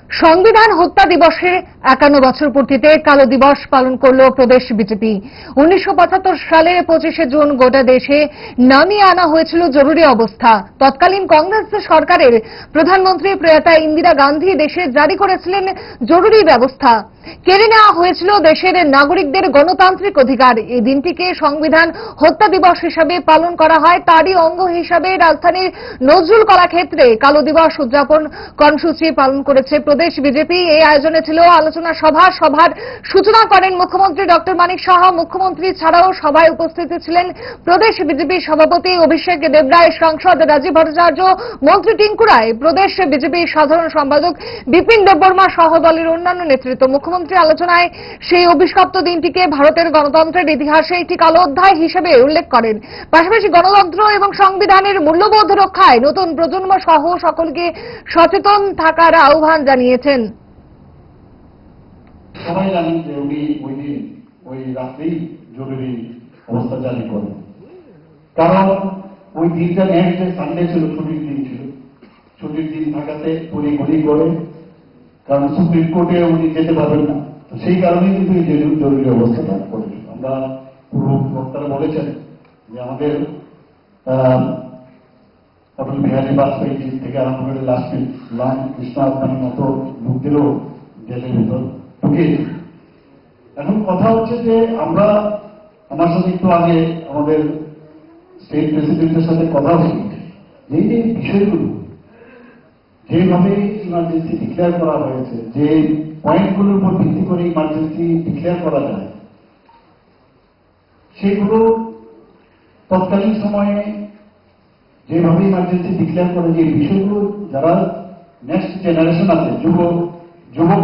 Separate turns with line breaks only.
সংবিধান হত্যা দিবসে 51 বছর পূর্তিতে কালো দিবস পালন করল প্রদেশ বিজেপি। 1975 সালের 25শে জুন গোটা দেশে নামিয়ে আনা হয়েছিল জরুরি অবস্থা। তৎকালীন কংগ্রেস সরকারের প্রধানমন্ত্রী প্রয়াতা ইন্দিরা গান্ধী দেশে জারি করেছিলেন জরুরি ব্যবস্থা। কেড়ে নেওয়া হয়েছিল দেশের নাগরিকদের গণতান্ত্রিক অধিকার। এই দিনটিকে সংবিধান হত্যা দিবস হিসাবে পালন করা হয়। তারই অঙ্গ হিসাবে রাজধানীর নজরুল কলাক্ষেত্রে কালো দিবস উদযাপন কর্মসূচি পালন করেছে প্রদেশ বিজেপি। এই আয়োজনে ছিল আলোচনা সভা। সভার সূচনা করেন মুখ্যমন্ত্রী ডক্টর মানিক সাহা। মুখ্যমন্ত্রী ছাড়াও সভায় উপস্থিত ছিলেন প্রদেশ বিজেপি সভাপতি অভিষেক দেবরায়, সাংসদ রাজীব ভট্টাচার্য, মন্ত্রী টিঙ্কু রায়, প্রদেশ বিজেপি সাধারণ সম্পাদক বিপিন দেববর্মা সহ দলের অন্যান্য নেতৃত্ব। মুখ্যমন্ত্রী আলোচনায় সেই অভিশপ্ত দিনটিকে ভারতের গণতন্ত্রের ইতিহাসে একটি কালো অধ্যায় হিসেবে উল্লেখ করেন। পাশাপাশি গণতন্ত্র এবং সংবিধানের মূল্যবোধ রক্ষায় নতুন প্রজন্ম সহ সকলকে সচেতন থাকার আহ্বান জানিয়েছেন।
সবাই জানেন যে উনি ওই দিন ওই রাত্রেই জরুরি অবস্থা জারি করেন, কারণ ওই দিনটা নেক্সট ডে সানডে ছিল, ছুটির দিন ছিল। ছুটির দিন থাকাতে উনি গুলি করে, কারণ সুপ্রিম কোর্টে উনি যেতে পারবেন না, সেই কারণেই কিন্তু এই জরুরি অবস্থাটা করেছিল। আমরা পূর্ব বক্তারা বলেছেন যে আমাদের অটল বিহারী বাজপেয়ী থেকে আরম্ভ করে লাল কৃষ্ণ আপনার মতো লোকদেরও জেলের ভিতর ঢুকিয়েছে। এখন কথা হচ্ছে যে আমার সাথে একটু আগে আমাদের স্টেট প্রেসিডেন্টের সাথে কথা হয়েছে, যে এই বিষয়গুলো যেভাবে ইমার্জেন্সি ডিক্লেয়ার করা হয়েছে, যে পয়েন্টগুলোর উপর ভিত্তি করে ইমার্জেন্সি ডিক্লেয়ার করা যায়, সেগুলো তৎকালীন সময়ে যেভাবে ইমার্জেন্সি ডিক্লেয়ার করে, যে বিষয়গুলো যারা নেক্সট জেনারেশন আছে, যুব